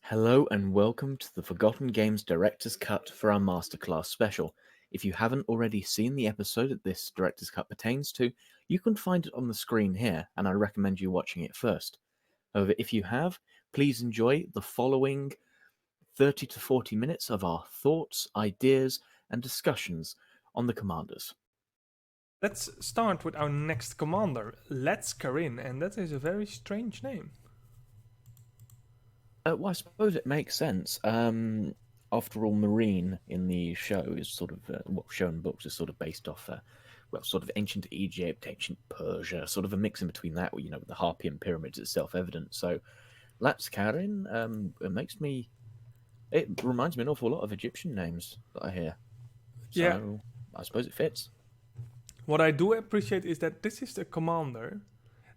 Hello and welcome to the Forgotten Games Director's Cut for our Masterclass special. If you haven't already seen the episode that this Director's Cut pertains to, you can find it on the screen here, and I recommend you watching it first. However, if you have, please enjoy the following 30 to 40 minutes of our thoughts, ideas, and discussions on the commanders. Let's start with our next commander, Let's Karin, and that is a very strange name. Well, I suppose it makes sense. After all, Marine in the show is sort of show in books is sort of based off, sort of ancient Egypt, ancient Persia, sort of a mix in between that. With the Harpian pyramids is self-evident. So, Latskarin, it reminds me an awful lot of Egyptian names that I hear. Yeah, So, I suppose it fits. what I do appreciate is that this is the commander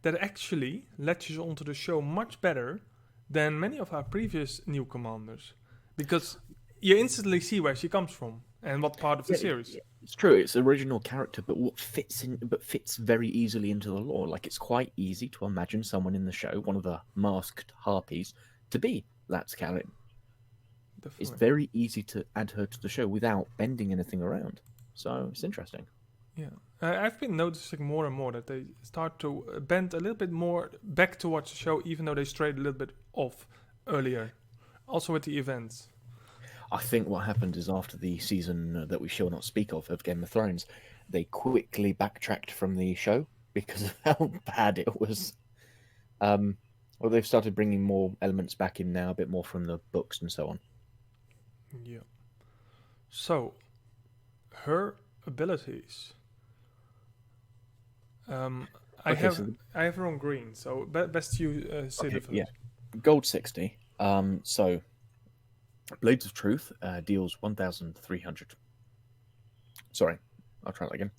that actually latches onto the show much better than many of our previous new commanders, because you instantly see where she comes from and what part of the series. It's true. It's original character, but fits very easily into the lore. Like it's quite easy to imagine someone in the show, one of the masked harpies, to be Latskarin. It's Definitely. very easy to add her to the show without bending anything around. So it's interesting. Yeah, I've been noticing more and more that they start to bend a little bit more back towards the show, even though they strayed a little bit off earlier. Also with the events. I think what happened is after the season that we shall not speak of Game of Thrones, they quickly backtracked from the show because of how bad it was. Well, they've started bringing more elements back in now, a bit more from the books and so on. Yeah. So, her abilities. I Okay, have so I have her on green, so best you say the yeah, values. gold 60. So Blades of Truth deals 1,300. Sorry, I'll try that again.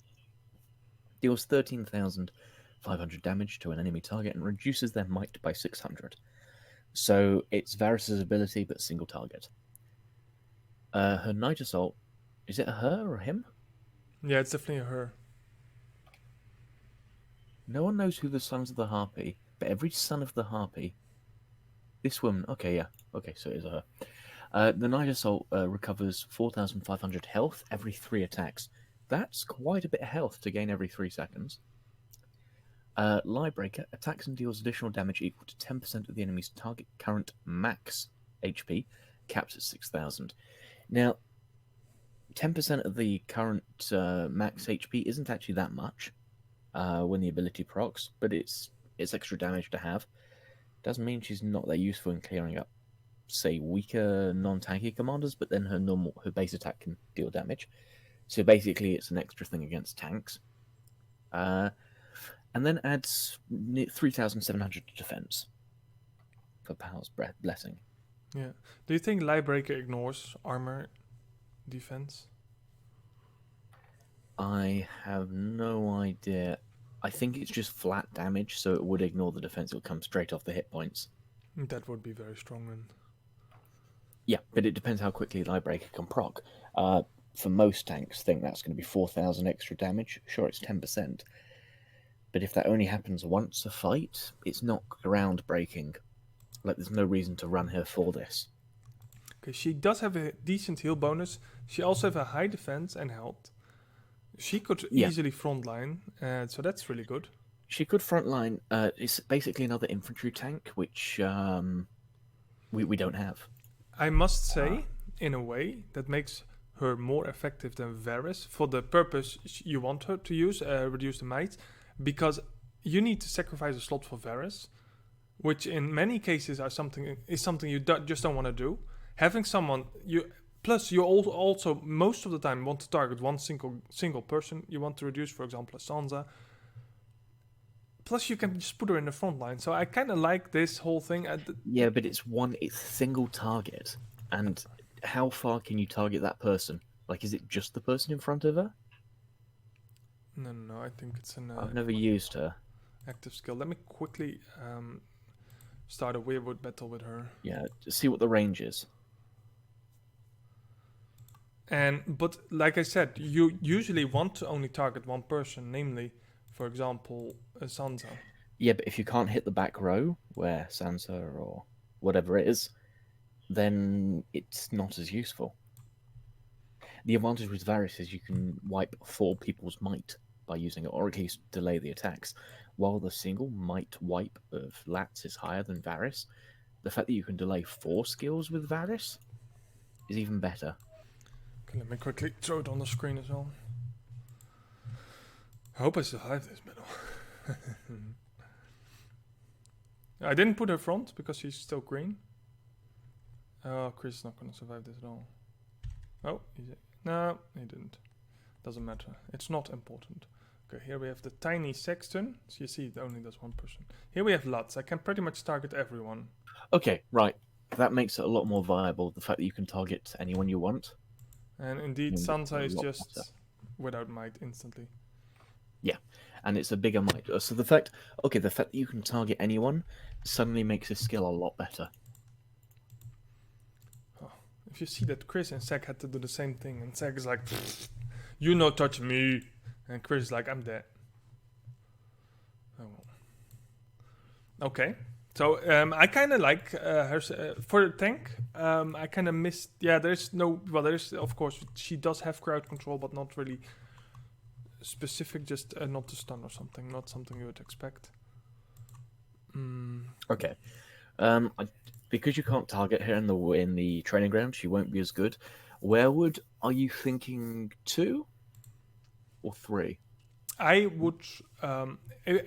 Deals 13,500 damage to an enemy target and reduces their might by 600. So it's Varys' ability, but single target. Her Night Assault, is it a her or him? Yeah, it's definitely her. No one knows who the Sons of the Harpy, but every son of the Harpy. This woman, okay, yeah, okay, so it is a her. The Night Assault recovers 4,500 health every 3 attacks. That's quite a bit of health to gain every 3 seconds. Liebreaker attacks and deals additional damage equal to 10% of the enemy's target current max HP, capped at 6,000. Now, 10% of the current max HP isn't actually that much when the ability procs, but it's extra damage to have. Doesn't mean she's not that useful in clearing up, say, weaker non-tanky commanders, but then her base attack can deal damage. So basically, it's an extra thing against tanks. And then adds 3,700 defense for Powell's Blessing. Yeah. Do you think Liebreaker ignores armor defense? I have no idea. I think it's just flat damage, so it would ignore the defense. It will come straight off the hit points. That would be very strong then. Yeah, but it depends how quickly Liebreaker can proc. For most tanks, think that's going to be 4,000 extra damage. Sure, it's 10%. But if that only happens once a fight, it's not groundbreaking. Like, there's no reason to run her for this. Okay, she does have a decent heal bonus. She also have a high defense and health. She could easily frontline, so that's really good. She could frontline. It's basically another infantry tank, which we don't have. I must say, in a way, that makes her more effective than Varys for the purpose you want her to use, reduce the might, because you need to sacrifice a slot for Varys, which in many cases is something you just don't want to do. Having someone you also most of the time want to target one single person you want to reduce, for example, a Sansa. Plus, you can just put her in the front line. So I kind of like this whole thing. Yeah, but it's single target. And how far can you target that person? Like, is it just the person in front of her? No. I think it's an. I've never used her. Active skill. Let me quickly start a weirwood battle with her. Yeah, see what the range is. But like I said, you usually want to only target one person, namely, for example, Sansa. Yeah, but if you can't hit the back row where Sansa or whatever it is, then it's not as useful. The advantage with Varys is you can wipe 4 people's might by using it, or at least delay the attacks. While the single might wipe of Lats is higher than Varys, the fact that you can delay 4 skills with Varys is even better. Okay, let me quickly throw it on the screen as well. I hope I survive this battle. I didn't put her front because she's still green. Oh, Chris is not going to survive this at all. Oh, no, he didn't. Doesn't matter. It's not important. Okay, here we have the tiny sexton. So you see, it only does one person. Here we have Lutz. I can pretty much target everyone. Okay, right. That makes it a lot more viable, the fact that you can target anyone you want. And indeed, Mm, Sansa a is lot just better. without might instantly. Yeah, and it's a bigger might. So the fact that you can target anyone suddenly makes this skill a lot better. Oh, if you see that Chris and Zack had to do the same thing, and Zack is like, "You no touch me," and Chris is like, "I'm dead." Oh well. Okay. So I kind of like her for the tank. I kind of missed. Yeah, there's no. Well, there's of course she does have crowd control, but not really specific. Just not to stun or something. Not something you would expect. Okay. Because you can't target her in the training ground, she won't be as good. Werewood, are you thinking 2 or 3? I would,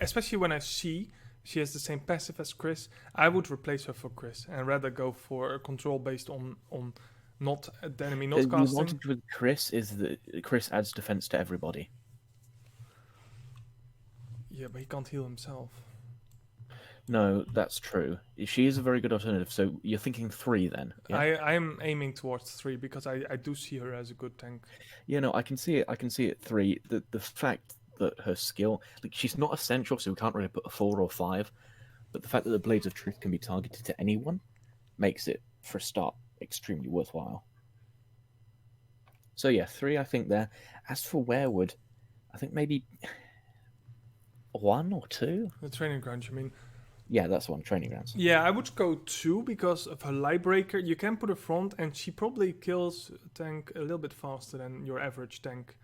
especially when I see she has the same passive as Chris, I would replace her for Chris and rather go for a control based on not the enemy not The casting. advantage with Chris is that Chris adds defense to everybody. Yeah, but he can't heal himself. No, that's true. She is a very good alternative. So you're thinking 3 then? Yeah. I'm aiming towards 3 because I do see her as a good tank. Yeah, no, I can see it. I can see it 3. The fact that her skill, like, she's not essential, so we can't really put a 4 or 5. But the fact that the Blades of Truth can be targeted to anyone makes it, for a start, extremely worthwhile. So yeah, 3 I think there. As for Werewood, I think maybe 1 or 2. The training ground, you mean? Yeah, that's one. Training grounds. Yeah, I would go 2 because of her light breaker. You can put her front, and she probably kills a tank a little bit faster than your average tank.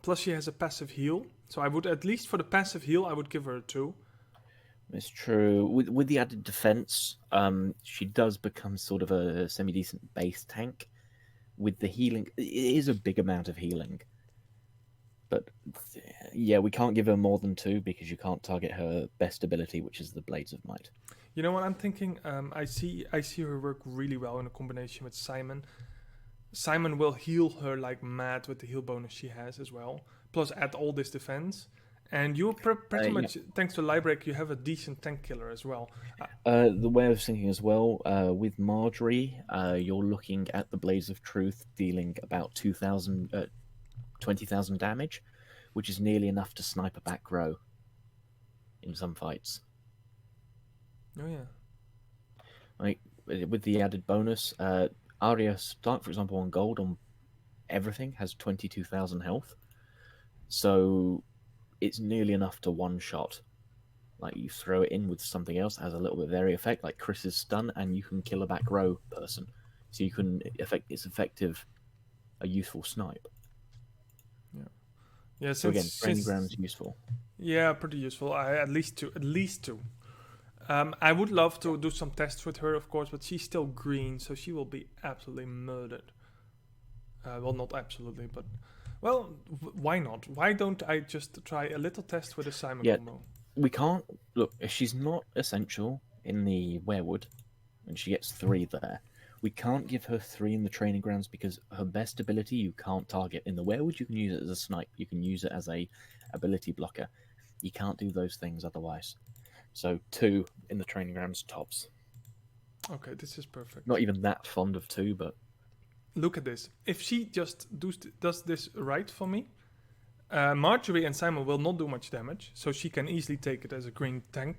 Plus, she has a passive heal, so I would at least for the passive heal, I would give her a 2. It's true. With the added defense, she does become sort of a semi decent base tank. With the healing, it is a big amount of healing. But yeah, we can't give her more than 2 because you can't target her best ability, which is the Blades of Might. You know what I'm thinking? I see her work really well in a combination with Simon. Simon will heal her like mad with the heal bonus she has as well. Plus add all this defense. And you pretty much, thanks to Liebreak, you have a decent tank killer as well. The way I was thinking as well, with Marjorie, you're looking at the Blades of Truth dealing about 20,000 damage, which is nearly enough to snipe a back row in some fights. Oh yeah. Like, with the added bonus, Arya Stark, for example, on gold on everything has 22,000 health, so it's nearly enough to one shot. Like, you throw it in with something else that has a little bit of area effect, like Chris's stun, and you can kill a back row person. So you can it's effective, a useful snipe. Yeah. So again, training grounds useful. Yeah, pretty useful. At least two. I would love to do some tests with her, of course, but she's still green, so she will be absolutely murdered. Well, not absolutely, but well, why not? Why don't I just try a little test with a Simon combo? We can't look. If she's not essential in the Werewood, and she gets 3 there, we can't give her 3 in the training grounds because her best ability you can't target. In the Werewood, you can use it as a snipe. You can use it as a ability blocker. You can't do those things otherwise. So 2 in the training grounds tops. Okay, this is perfect. Not even that fond of 2, but look at this. If she just does this right for me, Marjorie and Simon will not do much damage, so she can easily take it as a green tank.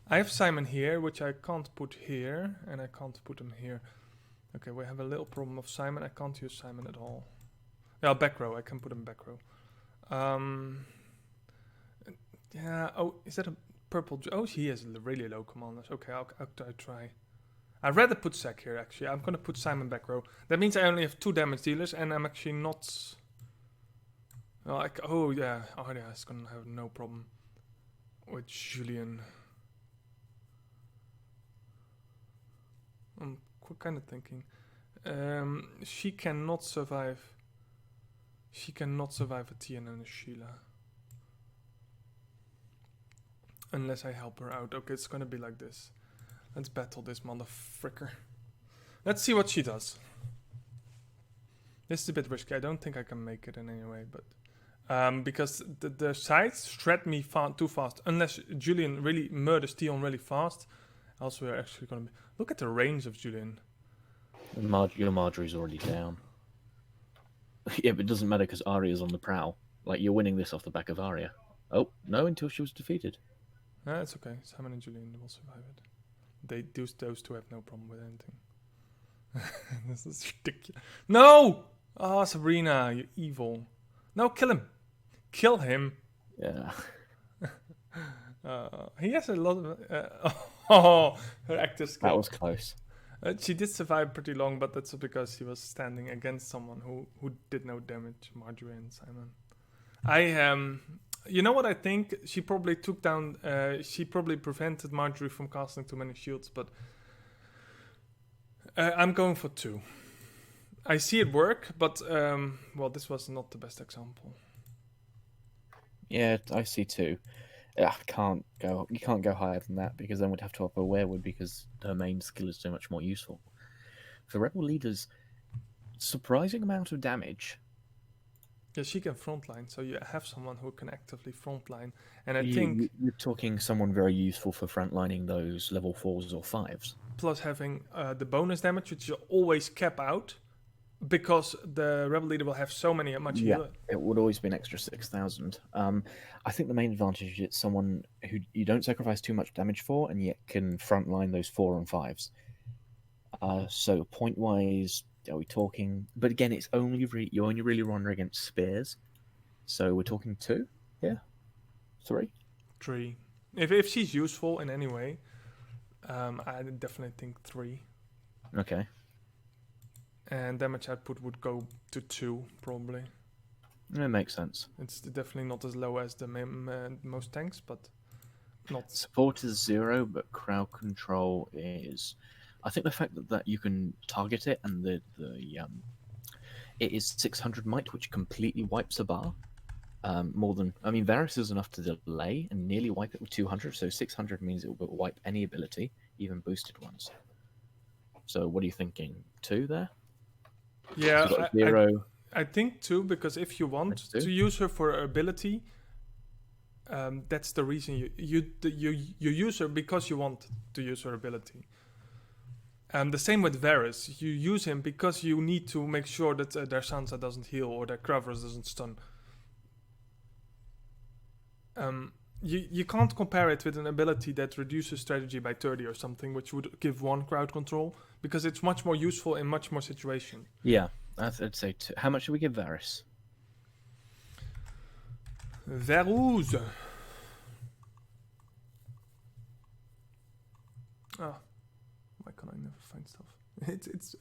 I have Simon here, which I can't put here, and I can't put him here. Okay, we have a little problem of Simon. I can't use Simon at all. Yeah, back row. I can put him back row. Yeah. Oh, is that a purple? Oh, he has really low commanders. Okay, I'll try. I'd rather put Zack here, actually. I'm going to put Simon back row. That means I only have 2 damage dealers, and I'm actually not... oh, yeah. Arya is going to have no problem with Julian. I'm kind of thinking. She cannot survive... She cannot survive a Tian and a Sheila. Unless I help her out. Okay, it's going to be like this. Let's battle this motherfricker. Let's see what she does. This is a bit risky. I don't think I can make it in any way, but because the sides shred me too fast. Unless Julian really murders Tion really fast. Else we're actually going to be... Look at the range of Julian. Your Marjorie's already down. Yeah, but it doesn't matter because Arya's on the prowl. Like, you're winning this off the back of Arya. Oh, no, until she was defeated. Nah, it's okay. Simon and Julian will survive it. Those two have no problem with anything. This is ridiculous. No! Oh, Sabrina, you're evil. No, kill him. Kill him. Yeah. He has a lot of... her active skill. That was close. She did survive pretty long, but that's because she was standing against someone who did no damage, Marjorie and Simon. You know what I think? She probably took down... she probably prevented Marjorie from casting too many shields, but... I'm going for 2. I see it work, but... well, this was not the best example. Yeah, I see 2. You can't go higher than that because then we'd have to up a Werewood because her main skill is so much more useful. For Rebel leaders, surprising amount of damage. Yeah, she can frontline, so you have someone who can actively frontline. And I think... You're talking someone very useful for frontlining those level 4s or 5s. Plus having the bonus damage, which you always cap out. Because the Rebel leader will have so many much healer. It would always be an extra 6,000. I think the main advantage is someone who you don't sacrifice too much damage for, and yet can frontline those 4 and 5s. So point wise, are we talking? But again, it's you only really run her against spears. So we're talking 2, yeah, 3. 3. If she's useful in any way, I definitely think 3. Okay. And damage output would go to 2, probably. It makes sense. It's definitely not as low as the most tanks, but not... Support is 0, but crowd control is... I think the fact that you can target it and it is 600 might, which completely wipes a bar. More than... I mean, Varys is enough to delay and nearly wipe it with 200, so 600 means it will wipe any ability, even boosted ones. So what are you thinking? 2 there? Yeah, So 0. I think 2, because if you want to use her for her ability, that's the reason you use her because you want to use her ability. The same with Varys. You use him because you need to make sure that their Sansa doesn't heal or their Kravros doesn't stun. You can't compare it with an ability that reduces strategy by 30 or something, which would give 1 crowd control, because it's much more useful in much more situations. Yeah, I'd say 2. How much do we give Varys? Varus. Why can I never find stuff? It's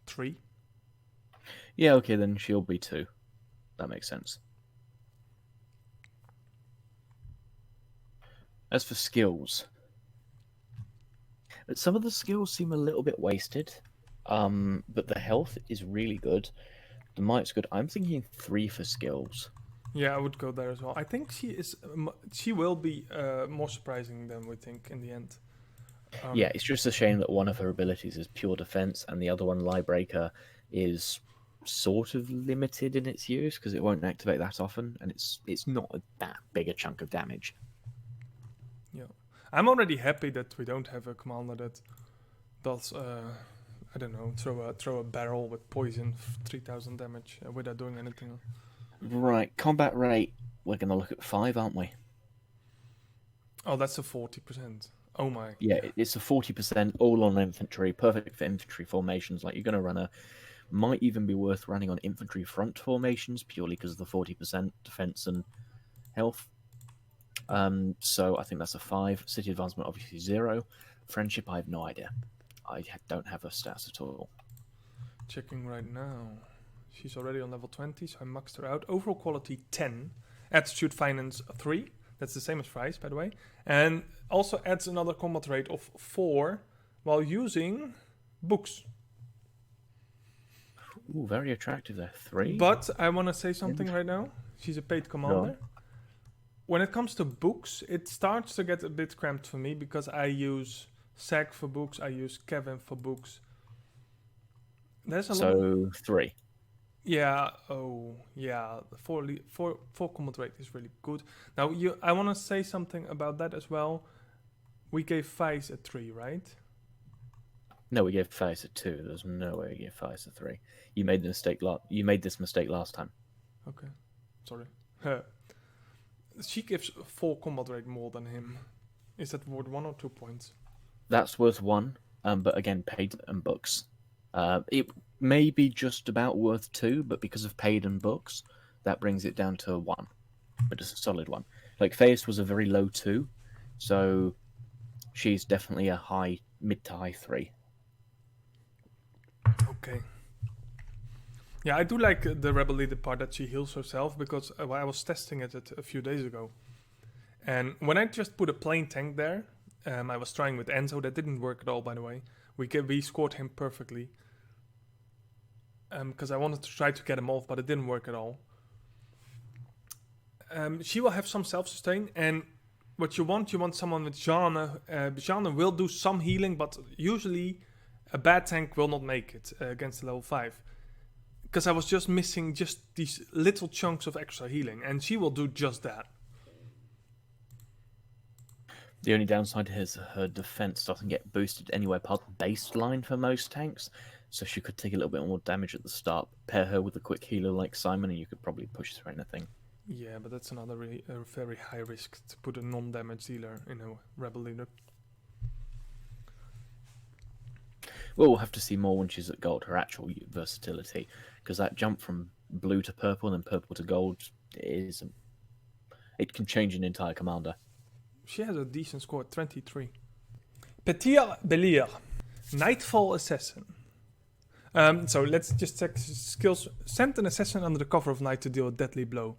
3. Yeah, okay, then she'll be 2. That makes sense. As for skills, some of the skills seem a little bit wasted, but the health is really good. The might's good. I'm thinking 3 for skills. Yeah, I would go there as well. I think she will be more surprising than we think in the end. Yeah, it's just a shame that one of her abilities is pure defense, and the other one, Liebreaker, is sort of limited in its use because it won't activate that often, and it's not that big a chunk of damage. Yeah, I'm already happy that we don't have a commander that does I don't know, throw a barrel with poison 3,000 damage without doing anything. Right, combat rate. We're gonna look at 5, aren't we? Oh, that's a 40%. Oh my. Yeah, it's a 40% all on infantry, perfect for infantry formations. Like, you're gonna run a. Might even be worth running on infantry front formations purely because of the 40% defense and health. So I think that's a 5. City advancement obviously 0. Friendship, I have no idea. I don't have her stats at all. Checking right now. She's already on level 20, so I maxed her out. Overall quality 10. Attitude finance 3. That's the same as Fry's, by the way. And also adds another combat rate of 4 while using books. Ooh, very attractive there. 3. But I want to say something right now. She's a paid commander. When it comes to books, it starts to get a bit cramped for me because I use Zach for books, I use Kevin for books. There's a lot. 3. Yeah. Oh, yeah. The 4 combat rate is really good. Now, I want to say something about that as well. We gave Vice a 3, right? No, we gave Faiz a 2. There's no way we gave Faiz a 3. You made the mistake. You made this mistake last time. Okay. Sorry. She gives 4 combat rate more than him. Is that worth 1 or 2 points? That's worth 1. But again, paid and books. It may be just about worth 2, but because of paid and books, that brings it down to 1. But it's a solid 1. Like Faiz was a very low 2, so she's definitely a mid to high 3. Okay. Yeah, I do like the Rebel Leader part that she heals herself because I was testing it a few days ago. And when I just put a plain tank there, I was trying with Enzo. That didn't work at all, by the way. We scored him perfectly. Because I wanted to try to get him off, but it didn't work at all. She will have some self-sustain, and what you want someone with Jeanne. Jeanne will do some healing, but usually a bad tank will not make it against the level 5. Because I was just missing just these little chunks of extra healing, and she will do just that. The only downside is her defense doesn't get boosted anywhere past baseline for most tanks, so she could take a little bit more damage at the start. Pair her with a quick healer like Simon, and you could probably push through anything. Yeah, but that's another very high risk to put a non-damage dealer in a Rebel Leader. Well, we'll have to see more when she's at gold, her actual versatility, because that jump from blue to purple and then purple to gold it can change an entire commander. She has a decent score, 23. Petir Belier, Nightfall Assassin. So let's just check skills. Send an assassin under the cover of night to deal a deadly blow.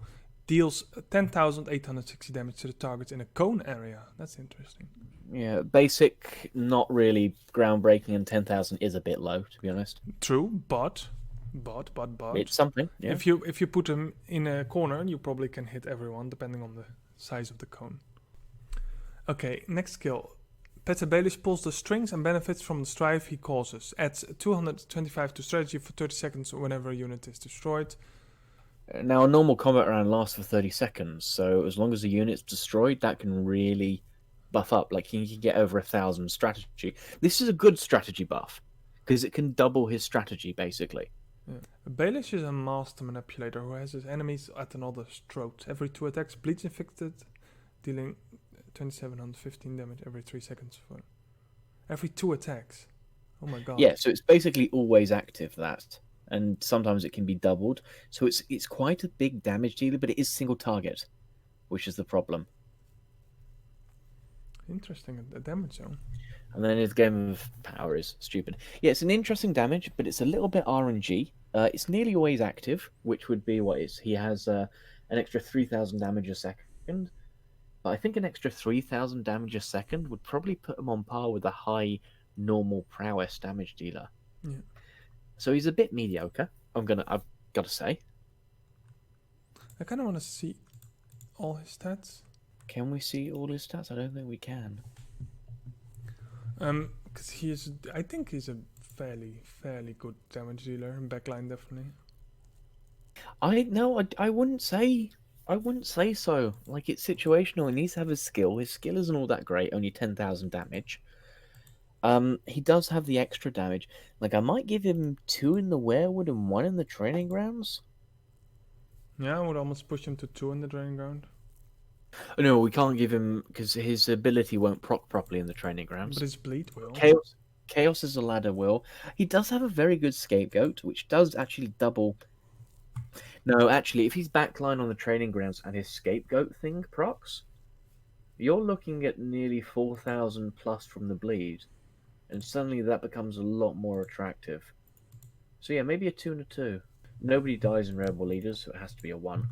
Deals 10,860 damage to the target in a cone area. That's interesting. Yeah, basic, not really groundbreaking, and 10,000 is a bit low, to be honest. True, but It's something, yeah. If you put him in a corner, you probably can hit everyone, depending on the size of the cone. Okay, next skill. Peter Baelish pulls the strings and benefits from the strife he causes. Adds 225 to strategy for 30 seconds whenever a unit is destroyed. Now, a normal combat round lasts for 30 seconds, so as long as a unit's destroyed, that can really buff up. Like, he can get over 1,000 strategy. This is a good strategy buff, because it can double his strategy, basically. Yeah. Baelish is a master manipulator who has his enemies at another's throat. Every 2 attacks, bleeds infected, dealing 2,715 damage every 3 seconds for every 2 attacks. Oh my god. Yeah, so it's basically always active, that. And sometimes it can be doubled. So it's quite a big damage dealer, but it is single target, which is the problem. Interesting, a damage zone. And then his game of power is stupid. Yeah, it's an interesting damage, but it's a little bit RNG. It's nearly always active, which would be what is. He has an extra 3,000 damage a second. But I think an extra 3,000 damage a second would probably put him on par with a high normal prowess damage dealer. Yeah. So he's a bit mediocre. I've got to say. I kind of want to see all his stats. Can we see all his stats? I don't think we can. Because I think he's a fairly good damage dealer in backline, definitely. I wouldn't say so. Like, it's situational. He needs to have his skill. His skill isn't all that great, only 10,000 damage. He does have the extra damage. Like, I might give him 2 in the Werewood and 1 in the training grounds. Yeah, I would almost push him to 2 in the training ground. No, we can't give him, because his ability won't proc properly in the training grounds. But his bleed will. Chaos is a ladder will. He does have a very good scapegoat, which does actually double. No, actually, if he's backline on the training grounds and his scapegoat thing procs, You're looking at nearly 4,000 plus from the bleed, and suddenly that becomes a lot more attractive. So yeah, maybe a 2 and a 2. Nobody dies in Rebel Leaders, so it has to be a 1.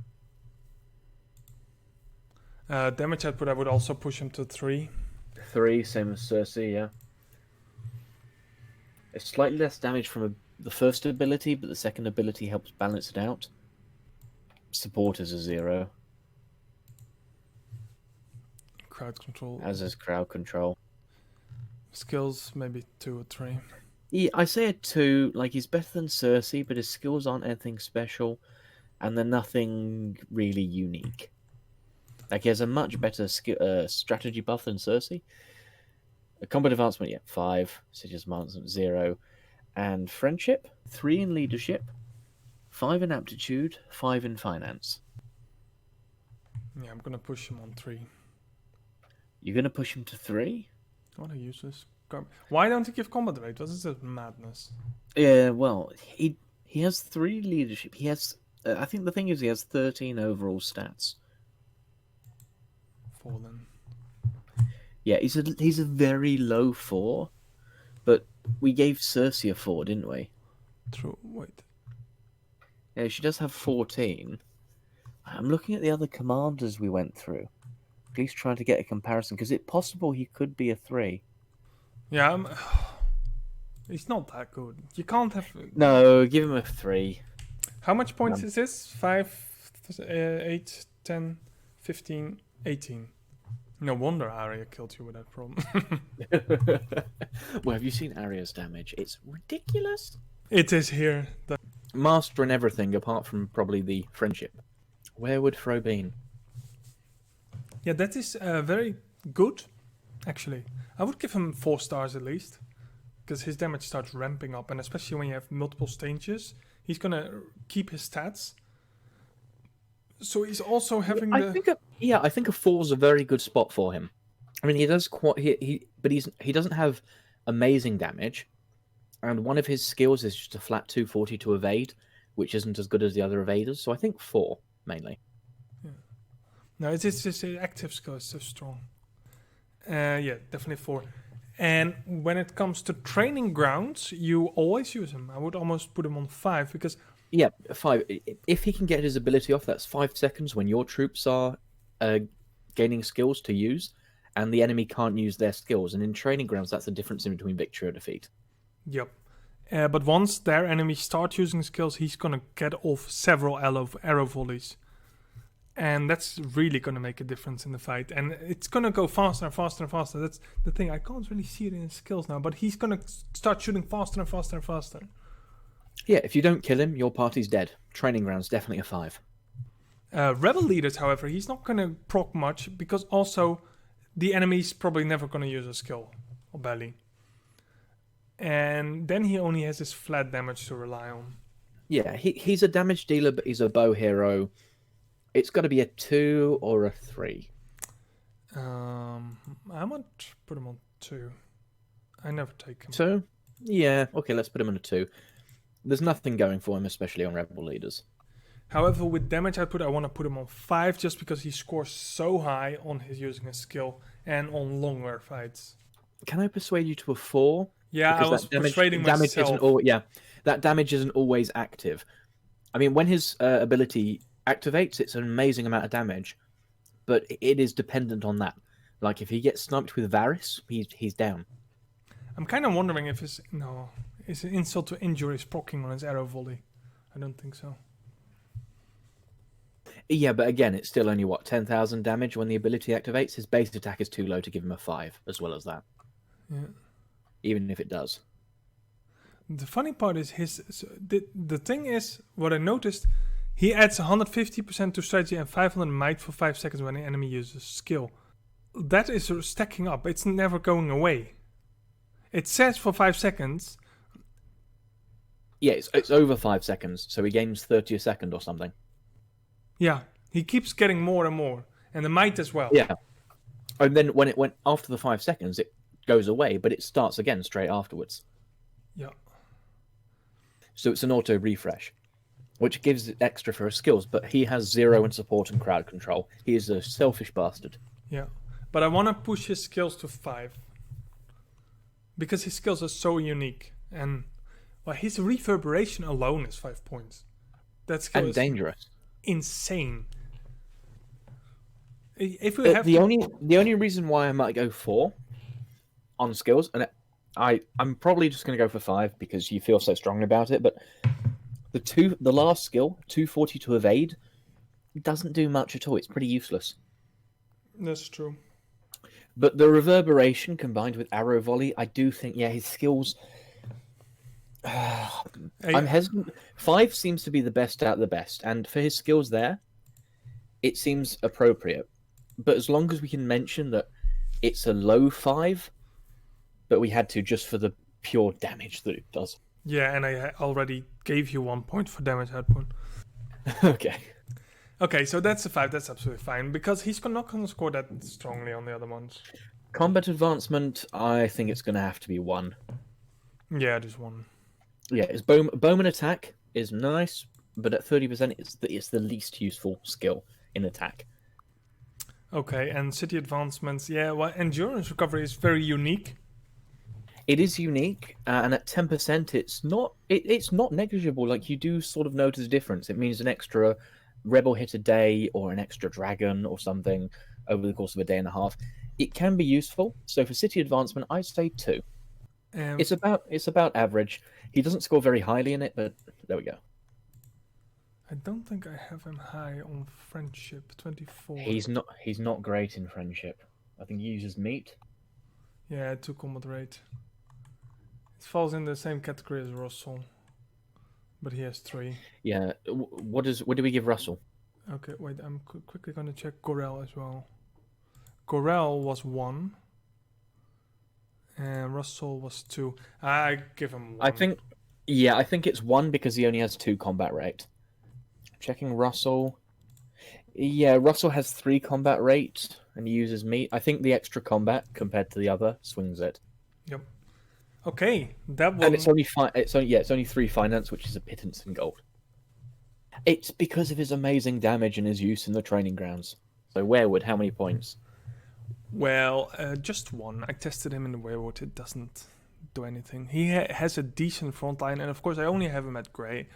Damage output, I would also push him to 3. 3, same as Cersei, yeah. It's slightly less damage from the first ability, but the second ability helps balance it out. Support is a 0. Crowd control. As is crowd control. Skills, maybe 2 or 3. Yeah, I say a 2. Like, he's better than Cersei, but his skills aren't anything special, and they're nothing really unique. Like, he has a much better strategy buff than Cersei. A combat advancement, yeah, 5. Siege advancement, 0. And friendship, 3 in leadership, 5 in aptitude, 5 in finance. Yeah, I'm gonna push him on 3. You're going to push him to 3? What a useless. Why don't you give combat rate? What is this madness? Yeah, well, he has 3 leadership. He has, I think the thing is, he has 13 overall stats. 4 then. Yeah, he's a very low 4, but we gave Cersei a 4, didn't we? True. Wait. Yeah, she does have 14. I'm looking at the other commanders we went through. At least trying to get a comparison, because it's possible he could be a 3. Yeah, he's not that good. You can't have. No, give him a 3. How much points is this? 5, 8, 10, 15, 18. No wonder Arya killed you with that problem. Well, have you seen Arya's damage? It's ridiculous. It is here. Master and everything, apart from probably the friendship. Where would Fro been? Yeah, that is very good, actually. I would give him 4 stars at least, because his damage starts ramping up, and especially when you have multiple stages, he's gonna keep his stats. So he's also having I think a 4 is a very good spot for him. I mean, he does quite but he doesn't have amazing damage, and one of his skills is just a flat 240 to evade, which isn't as good as the other evaders. So I think 4 mainly. Yeah. No, it's just the active skill is so strong. Yeah, definitely 4. And when it comes to training grounds, you always use him. I would almost put him on 5 because. Yeah, 5. If he can get his ability off, that's 5 seconds when your troops are gaining skills to use, and the enemy can't use their skills. And in training grounds, that's the difference in between victory or defeat. Yep. But once their enemies start using skills, he's gonna get off several arrow volleys. And that's really going to make a difference in the fight. And it's going to go faster and faster and faster. That's the thing. I can't really see it in his skills now. But he's going to start shooting faster and faster and faster. Yeah, if you don't kill him, your party's dead. Training grounds, definitely a 5. Rebel leaders, however, he's not going to proc much. Because also, the enemy's probably never going to use a skill. Or belly. And then he only has his flat damage to rely on. Yeah, he's a damage dealer, but he's a bow hero. It's got to be a 2 or a 3. I might put him on 2. I never take him. 2? Yeah, okay, let's put him on a 2. There's nothing going for him, especially on Rebel Leaders. However, with damage output, I want to put him on 5 just because he scores so high on his using his skill and on longer fights. Can I persuade you to a 4? Yeah, Because I was persuading myself. That damage isn't always active. I mean, when his ability activates, it's an amazing amount of damage, but it is dependent on that. Like, if he gets sniped with Varys, he's down. I'm kind of wondering if it's an insult to injury is proccing on his arrow volley. I don't think so. Yeah, but again, it's still only, 10,000 damage when the ability activates? His base attack is too low to give him a 5, as well as that. Yeah. Even if it does. The funny part is the thing is, what I noticed, he adds 150% to strategy and 500 might for 5 seconds when the enemy uses skill. That is stacking up. It's never going away. It says for 5 seconds. Yeah, it's over 5 seconds, so he gains 30 a second or something. Yeah, he keeps getting more and more. And the might as well. Yeah. And then when it went after the 5 seconds, it goes away, but it starts again straight afterwards. Yeah. So it's an auto refresh, which gives it extra for his skills, but he has 0 in support and crowd control. He is a selfish bastard. Yeah. but I want to push his skills to 5 because his skills are so unique, and well, his reverberation alone is 5 points. That skill And is dangerous. insane. If we have The only reason why I might go 4 on skills, and I'm probably just going to go for 5 because you feel so strongly about it. But the last skill, 240 to evade, doesn't do much at all. It's pretty useless. That's true. But the reverberation combined with arrow volley, I do think, yeah, his skills. I'm hesitant. 5 seems to be the best out of the best, and for his skills there, it seems appropriate. But as long as we can mention that it's a low 5, but we had to just for the pure damage that it does. Yeah, and I already gave you 1 point for damage output. Okay. Okay, so that's a 5. That's absolutely fine because he's not going to score that strongly on the other ones. Combat advancement, I think it's going to have to be 1. Yeah, just 1. Yeah, his bowman attack is nice, but at 30%, it's the least useful skill in attack. Okay, and city advancements, yeah, well, endurance recovery is very unique. It is unique, and at 10%, it's not negligible. Like, you do sort of notice a difference. It means an extra rebel hit a day, or an extra dragon, or something over the course of a day and a half. It can be useful. So for city advancement, I'd say 2. It's about average. He doesn't score very highly in it, but there we go. I don't think I have him high on friendship. 24. He's not great in friendship. I think he uses meat. Yeah, 2 combat rate. It falls in the same category as Russell, but he has 3. Yeah. What do we give Russell? Okay, wait. I'm quickly gonna check Gorel as well. Gorel was 1, and Russell was 2. I give him 1. I think it's 1 because he only has 2 combat rate. Checking Russell. Yeah, Russell has 3 combat rate and he uses meat. I think the extra combat compared to the other swings it. Yep. Okay, that one. And it's only 3 finance, which is a pittance in gold. It's because of his amazing damage and his use in the training grounds. So Werewood, how many points? Well, just 1. I tested him in the Werewood. It doesn't do anything. He has a decent front line, and of course I only have him at Grey.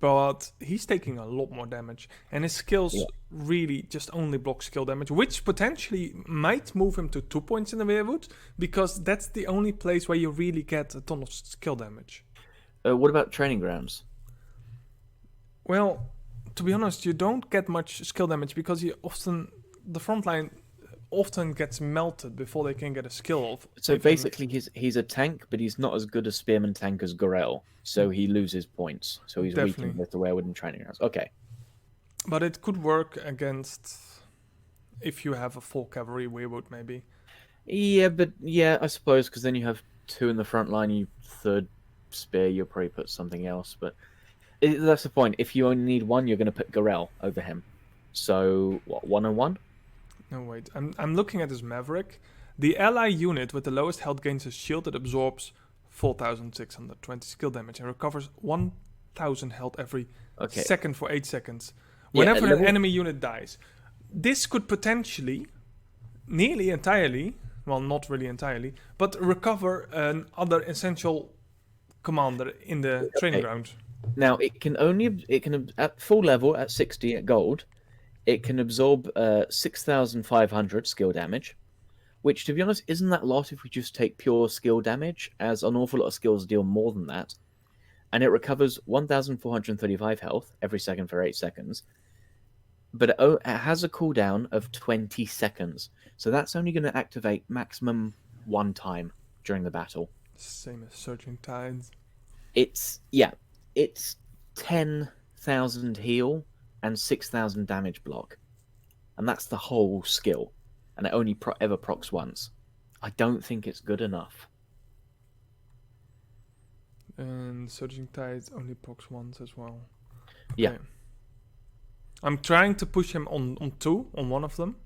But he's taking a lot more damage, and his skills really just only block skill damage, which potentially might move him to 2 points in the Werewood, because that's the only place where you really get a ton of skill damage. What about training grounds? Well, to be honest, you don't get much skill damage because the front line often gets melted before they can get a skill off. So basically, he's a tank, but he's not as good a spearman tank as Gorel, so he loses points. So he's weakened with the Werewood and training grounds. Okay. But it could work against if you have a full cavalry Werewood, maybe. Yeah, I suppose, because then you have 2 in the front line, you third spear, you'll probably put something else, but that's the point. If you only need 1, you're going to put Gorel over him. So, what, 1 and 1? No, wait. I'm looking at this Maverick. The ally unit with the lowest health gains a shield that absorbs 4,620 skill damage and recovers 1,000 health every second for 8 seconds. Whenever an enemy unit dies. This could potentially, nearly entirely, well, not really entirely, but recover another essential commander in the training ground. Now, it can at full level, at 60 at gold, it can absorb 6,500 skill damage, which, to be honest, isn't that lot if we just take pure skill damage, as an awful lot of skills deal more than that. And it recovers 1,435 health every second for 8 seconds. But it has a cooldown of 20 seconds. So that's only going to activate maximum 1 time during the battle. Same as Surging Tides. It's 10,000 heal and 6,000 damage block. And that's the whole skill. And it only ever procs once. I don't think it's good enough. And Surging Tides only procs once as well. Okay. Yeah. I'm trying to push him on 2, on one of them.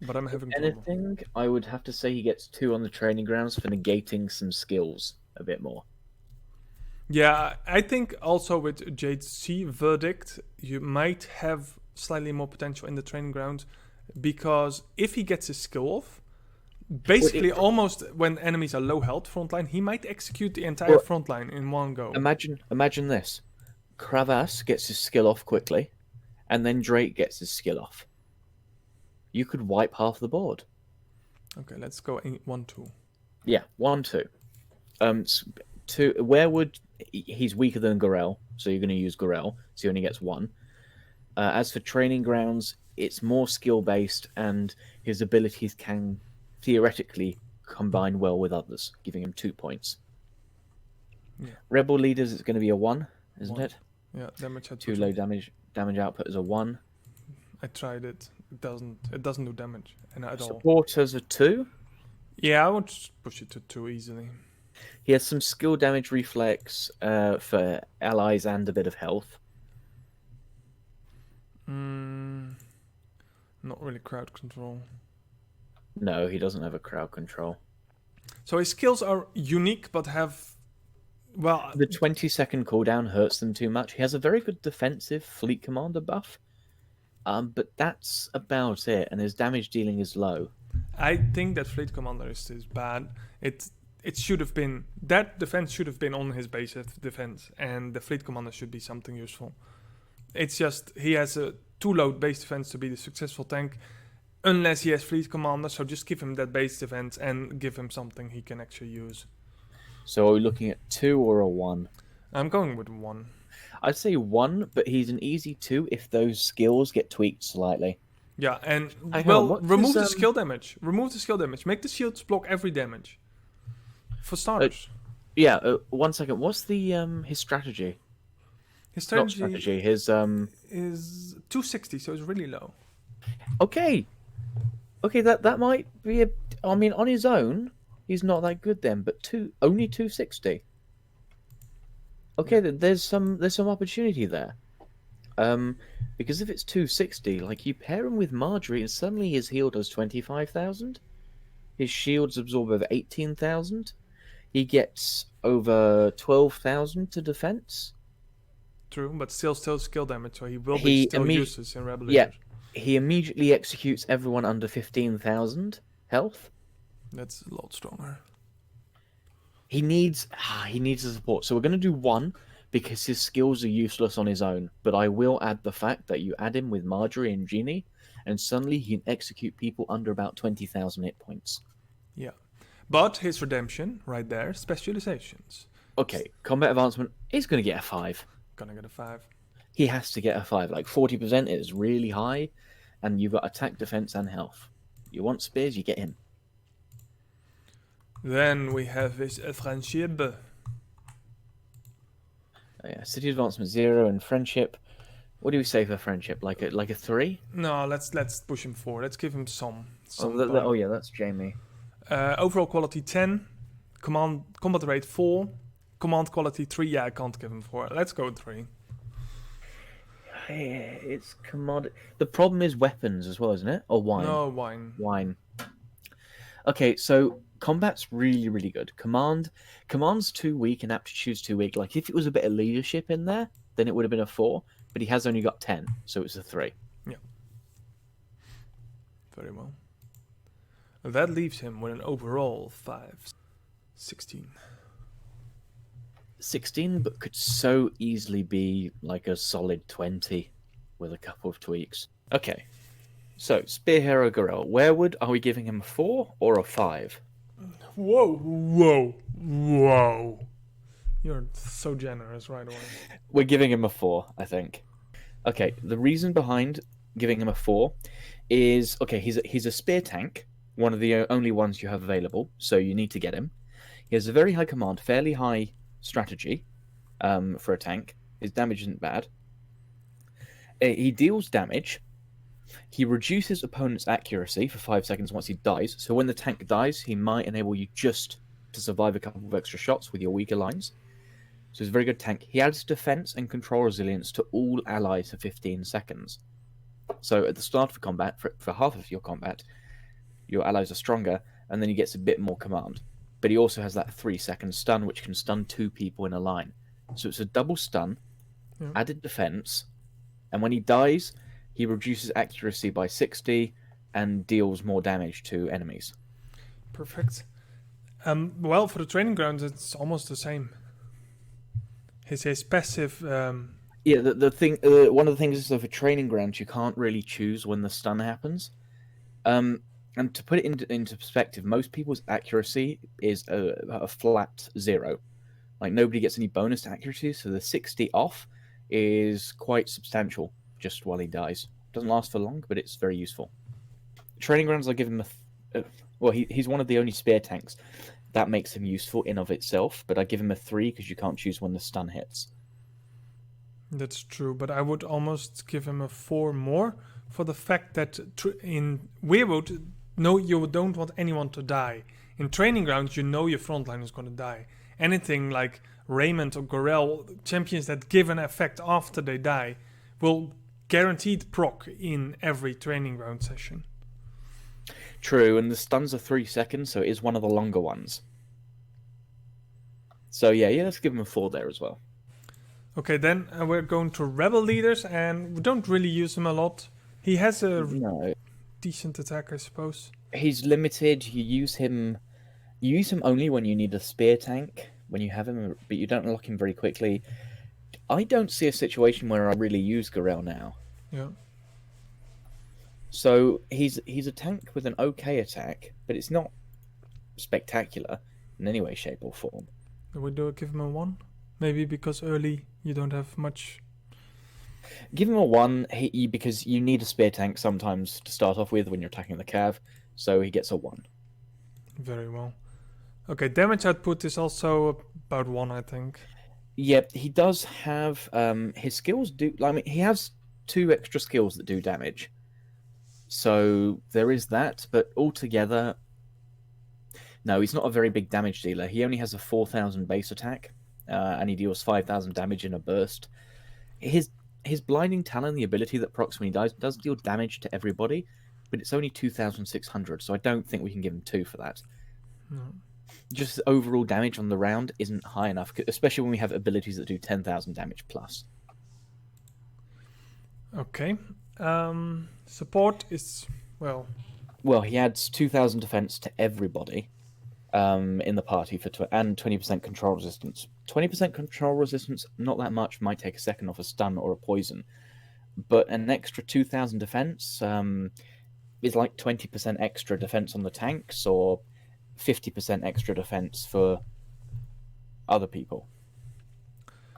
But I'm having anything, trouble. I would have to say he gets 2 on the training grounds for negating some skills a bit more. Yeah, I think also with JC Verdict, you might have slightly more potential in the training ground. because if he gets his skill off, basically almost when enemies are low health frontline, he might execute the entire Well, frontline in one go. Imagine this: Kravas gets his skill off quickly, and then Drake gets his skill off. You could wipe half the board. Okay, let's go 1-2. Yeah, 1-2. Two. Where would he's weaker than Gorel, so you're going to use Gorel, so he only gets 1. As for training grounds, it's more skill based, and his abilities can theoretically combine well with others, giving him 2 points. Yeah. Rebel leaders, it's going to be a 1, isn't 1. it? Yeah, damage at 2 low damage output is a 1. I tried it. It doesn't do damage at all. Supporters a 2. Yeah, I would just push it to 2 easily. He has some skill damage reflex for allies and a bit of health. Not really crowd control. No, he doesn't have a crowd control. So his skills are unique, but have... Well, the 20-second cooldown hurts them too much. He has a very good defensive fleet commander buff, but that's about it, and his damage dealing is low. I think that fleet commander is bad. It should have been... That defense should have been on his base defense, and the fleet commander should be something useful. It's just he has a too low base defense to be the successful tank, unless he has fleet commander, so just give him that base defense and give him something he can actually use. So are we looking at 2 or a 1? I'm going with 1. I'd say 1, but he's an easy 2 if those skills get tweaked slightly. Yeah, and remove the skill damage. Remove the skill damage. Make the shields block every damage. For starters. 1 second. What's the his strategy? His strategy His is 260, so it's really low. Okay, that might be a... I mean, on his own, he's not that good then, but only 260. Okay, there's some opportunity there. Because if it's 260, like you pair him with Marjorie, and suddenly his heal does 25,000. His shields absorb over 18,000. He gets over 12,000 to defense. True, but still skill damage, so he will be still useless in Rebel. Yeah, he immediately executes everyone under 15,000 health. That's a lot stronger. He needs the support. So we're going to do 1 because his skills are useless on his own. But I will add the fact that you add him with Marjorie and Jeannie, and suddenly he can execute people under about 20,000 hit points. Yeah. But his redemption, right there, specializations. Okay, combat advancement, he's going to get a 5. Gonna get a 5. He has to get a 5. Like 40% is really high, and you've got attack, defense, and health. You want spears, you get him. Then we have his friendship. Yeah, city advancement 0 and friendship. What do we say for friendship? Like a 3? No, let's push him 4. Let's give him some. Oh yeah, that's Jamie. Overall quality 10. Combat rate 4. Command quality 3. Yeah, I can't give him 4. Let's go with 3. It's command. The problem is weapons as well, isn't it? Or wine? No, wine. Wine. Okay, so combat's really, really good. Command's too weak and aptitude's too weak. Like, if it was a bit of leadership in there, then it would have been a 4. But he has only got 10, so it's a 3. Yeah. Very well. That leaves him with an overall 5. 16. 16, but could so easily be like a solid 20 with a couple of tweaks. Okay, so Spear Hero Gorel. Werewood, are we giving him a 4 or a 5? Whoa. You're so generous right away. We're giving him a 4, I think. Okay, the reason behind giving him a 4 is, okay, he's a spear tank, one of the only ones you have available, so you need to get him. He has a very high command, fairly high strategy for a tank. His damage isn't bad. He deals damage. He reduces opponent's accuracy for 5 seconds once he dies. So when the tank dies, he might enable you just to survive a couple of extra shots with your weaker lines. So he's a very good tank. He adds defense and control resilience to all allies for 15 seconds. So at the start of combat, for half of your combat, your allies are stronger, and then he gets a bit more command. But he also has that 3-second stun, which can stun 2 people in a line. So it's a double stun, added defense, and when he dies, he reduces accuracy by 60, and deals more damage to enemies. Perfect. Well, for the training grounds, it's almost the same. His passive. Yeah, the thing, one of the things is that for training grounds, you can't really choose when the stun happens. And to put it into perspective, most people's accuracy is a flat 0. Like nobody gets any bonus to accuracy, so the 60 off is quite substantial just while he dies. Doesn't last for long, but it's very useful. Training grounds, I give him well, he's one of the only spear tanks that makes him useful in of itself, but I give him a 3 because you can't choose when the stun hits. That's true, but I would almost give him a 4 more for the fact that in Weirwood, no, you don't want anyone to die. In training grounds, you know your frontline is going to die. Anything like Raymond or Gorel, champions that give an effect after they die, will guaranteed proc in every training ground session. True, and the stuns are 3 seconds, so it is one of the longer ones. So yeah, let's give him a 4 there as well. Okay, then we're going to Rebel Leaders, and we don't really use him a lot. He has a decent attack, I suppose. He's limited. You use him only when you need a spear tank, when you have him, but you don't unlock him very quickly. I don't see a situation where I really use Gorel now. Yeah. So he's a tank with an okay attack, but it's not spectacular in any way, shape, or form. We do give him a 1? Maybe because early you don't have much. Give him a 1 because you need a spear tank sometimes to start off with when you're attacking the cav, so he gets a 1. Very well. Okay, damage output is also about 1, I think. Yep, he does have his skills do. I mean, he has 2 extra skills that do damage, so there is that. But altogether, no, he's not a very big damage dealer. He only has a 4,000 base attack, and he deals 5,000 damage in a burst. His blinding talon, the ability that procs when he dies, does deal damage to everybody, but it's only 2,600, so I don't think we can give him 2 for that. No. Just overall damage on the round isn't high enough, especially when we have abilities that do 10,000 damage plus. Okay. Support is, well... Well, he adds 2,000 defense to everybody in the party and 20% control resistance. 20% control resistance, not that much, might take a second off a stun or a poison, but an extra 2,000 defense is like 20% extra defense on the tanks or 50% extra defense for other people.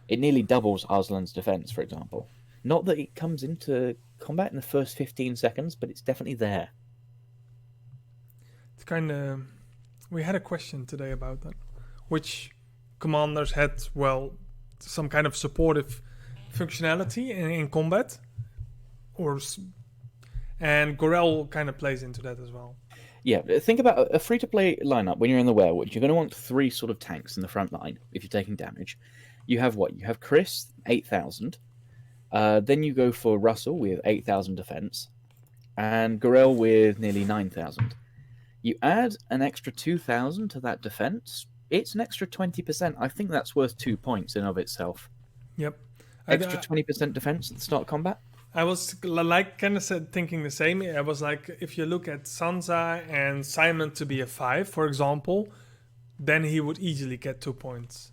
It nearly doubles Arslan's defense, for example. Not that it comes into combat in the first 15 seconds, but it's definitely there. It's kind of... We had a question today about that. Which commanders had, well, some kind of supportive functionality in combat? And Gorel kind of plays into that as well. Yeah, think about a free-to-play lineup. When you're in the Werewolf, you're going to want 3 sort of tanks in the front line if you're taking damage. You have what? You have Chris, 8,000. Then you go for Russell with 8,000 defense. And Gorel with nearly 9,000. You add an extra 2,000 to that defense, it's an extra 20%. I think that's worth 2 points in of itself. Yep. Extra 20% defense at the start of combat? I was like kind of thinking the same. I was like, if you look at Sansa and Simon to be a 5, for example, then he would easily get 2 points,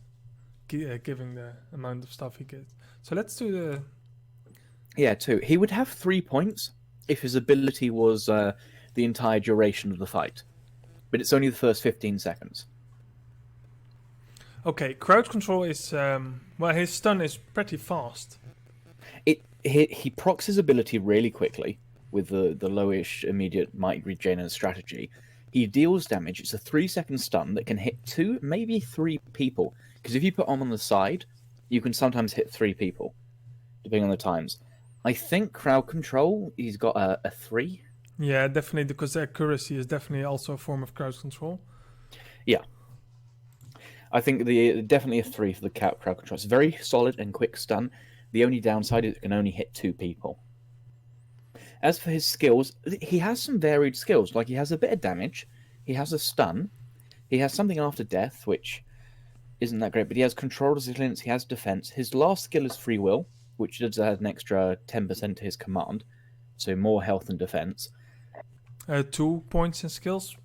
given the amount of stuff he gets. So let's do the... Yeah, 2. He would have 3 points if his ability was the entire duration of the fight. But it's only the first 15 seconds. Okay, crowd control is... well, his stun is pretty fast. He procs his ability really quickly with the lowish immediate might regen strategy. He deals damage. It's a 3-second stun that can hit 2, maybe 3 people. Because if you put on the side, you can sometimes hit 3 people, depending on the times. I think crowd control, he's got a 3. Yeah, definitely, because accuracy is definitely also a form of crowd control. Yeah. I think definitely a 3 for the crowd control. It's very solid and quick stun. The only downside is it can only hit 2 people. As for his skills, he has some varied skills. Like, he has a bit of damage. He has a stun. He has something after death, which isn't that great. But he has control resilience. He has defense. His last skill is free will, which does add an extra 10% to his command. So more health and defense. 2 points in skills.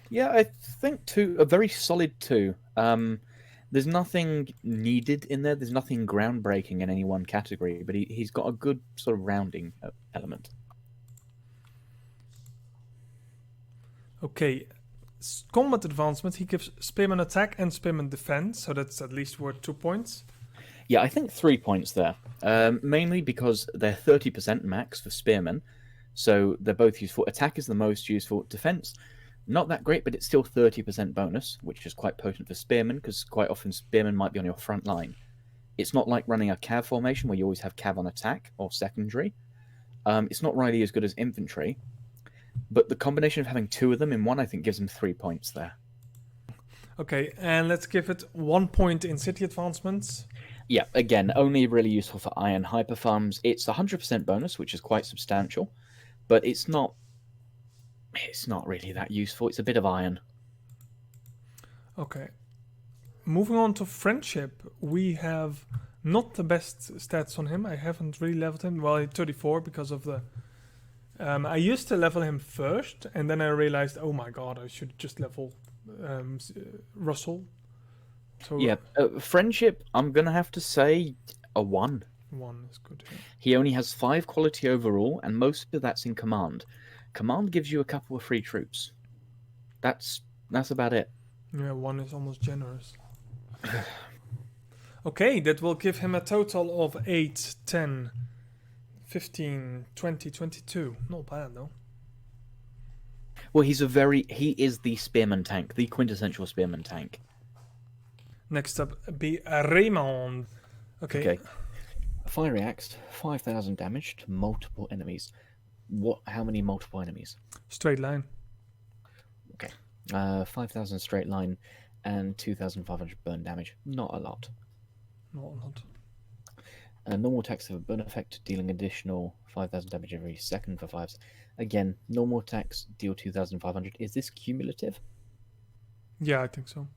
Yeah, I think 2, a very solid 2. There's nothing needed in there. There's nothing groundbreaking in any one category, but he's got a good sort of rounding element. Okay. Combat advancement, he gives spearman attack and spearman defense, so that's at least worth 2 points. Yeah, I think 3 points there. Mainly because they're 30% max for spearmen, so they're both useful. Attack is the most useful. Defense, not that great, but it's still 30% bonus, which is quite potent for spearmen, because quite often spearmen might be on your front line. It's not like running a cav formation where you always have cav on attack or secondary. It's not really as good as infantry, but the combination of having 2 of them in one, I think, gives them 3 points there. Okay, and let's give it 1 point in city advancements. Yeah, again, only really useful for iron hyper farms. It's 100% bonus, which is quite substantial, but it's not really that useful. It's a bit of iron. Okay. Moving on to friendship, we have not the best stats on him. I haven't really leveled him. Well, he's 34 because of the... I used to level him first, and then I realized, oh my god, I should just level Russell. So Yeah, friendship, I'm going to have to say a 1. 1 is good. Yeah. He only has 5 quality overall, and most of that's in command. Command gives you a couple of free troops. That's about it. Yeah, 1 is almost generous. Okay, that will give him a total of 8, 10, 15, 20, 22. Not bad, though. Well, he is the spearman tank, the quintessential spearman tank. Next up, be Raymond. Okay. Fiery Axe, 5,000 damage to multiple enemies. How many multiple enemies? Straight line. Okay. 5,000 straight line and 2,500 burn damage. Not a lot. Not a lot. Normal attacks have a burn effect, dealing additional 5,000 damage every second for 5. Again, normal attacks deal 2,500. Is this cumulative? Yeah, I think so.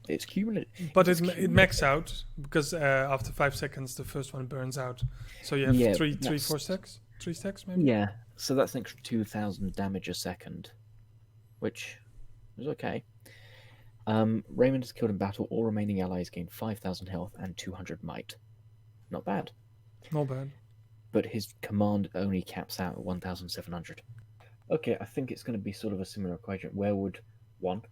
It's cumulative. But it max out, because after 5 seconds the first one burns out. So you have 4 stacks? 3 stacks maybe? Yeah, so that's an extra 2,000 damage a second, which is okay. Raymond is killed in battle. All remaining allies gain 5,000 health and 200 might. Not bad. Not bad. But his command only caps out at 1,700. Okay, I think it's going to be sort of a similar equation. Where would 1?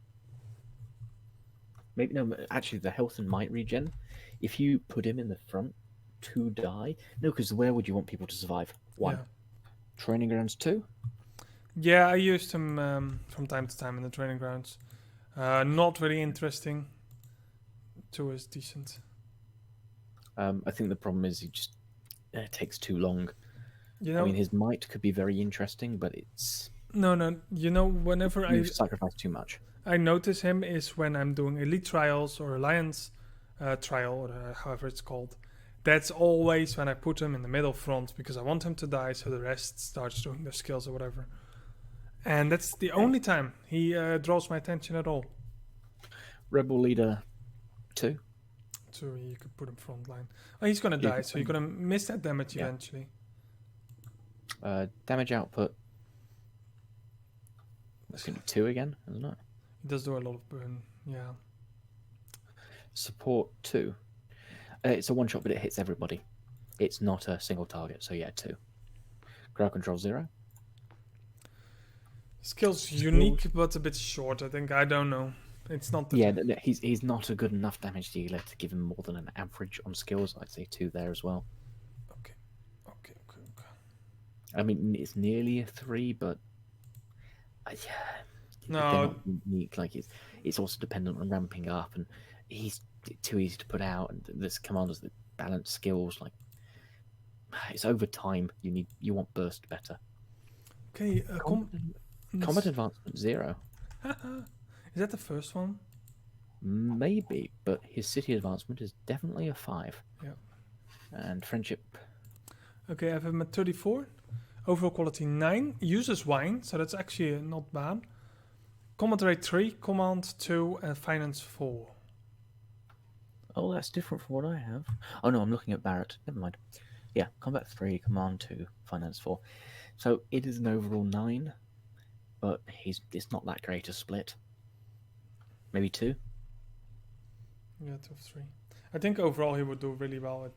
Maybe no. Actually, the health and might regen. If you put him in the front, 2 die. No, because where would you want people to survive? 1. Yeah. Training grounds 2. Yeah, I used him from time to time in the training grounds. Not very interesting. 2 is decent. I think the problem is he just takes too long. You know, I mean, his might could be very interesting, but it's... No. You know, whenever I sacrifice too much. I notice him is when I'm doing elite trials or alliance trial, or however it's called. That's always when I put him in the middle front, because I want him to die so the rest starts doing their skills or whatever. And that's the only time he draws my attention at all. Rebel leader 2. So you could put him front line. Oh, he's gonna die, so you're gonna miss that damage eventually. Damage output. That's going to be 2 again, isn't it? He does do a lot of burn, yeah. Support 2. It's a one shot, but it hits everybody. It's not a single target, so yeah, 2. Crowd control 0. Skills unique, but a bit short, I think. I don't know. It's not. He's not a good enough damage dealer to give him more than an average on skills. I'd say 2 there as well. Okay. I mean, it's nearly a 3, but no, they're not unique. Like it's also dependent on ramping up, and he's too easy to put out. And there's commanders that balance skills. Like it's over time. You want burst better. Okay. Combat advancement 0. Is that the first one? Maybe, but his city advancement is definitely a 5. Yeah. And friendship. Okay, I have him at 34. Overall quality 9. Uses wine, so that's actually not bad. Combat rate 3, command 2, and finance 4. Oh, that's different from what I have. Oh no, I'm looking at Barrett. Never mind. Yeah, combat 3, command 2, finance 4. So it is an overall 9. but it's not that great a split. Maybe 2. Yeah, 2 of 3. I think overall he would do really well.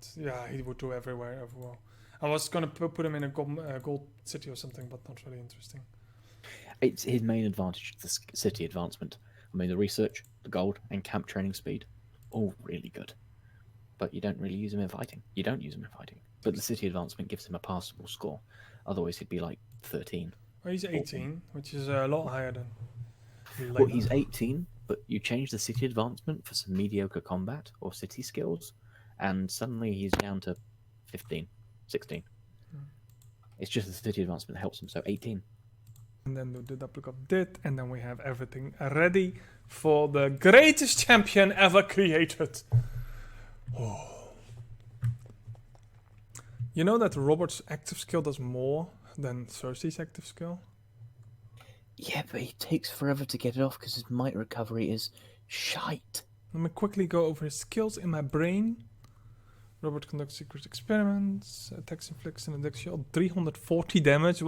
He would do everywhere overall. I was gonna put him in a gold city or something, but not really interesting. It's his main advantage, the city advancement. I mean, the research, the gold, and camp training speed, all really good. But you don't really use him in fighting. You don't use him in fighting. But the city advancement gives him a passable score. Otherwise, he'd be like 13. Well, he's 18, 14. Which is a lot higher than. Well, he's 18, but you change the city advancement for some mediocre combat or city skills, and suddenly he's down to 15, 16. It's just the city advancement that helps him, so 18. And then do the duplicate of dit, and then we have everything ready for the greatest champion ever created. Oh. You know that Robert's active skill does more than Cersei's active skill? Yeah, but he takes forever to get it off because his might recovery is shite. Let me quickly go over his skills in my brain. Robert conducts secret experiments, attacks, inflicts, and attacks shield, 340 damage.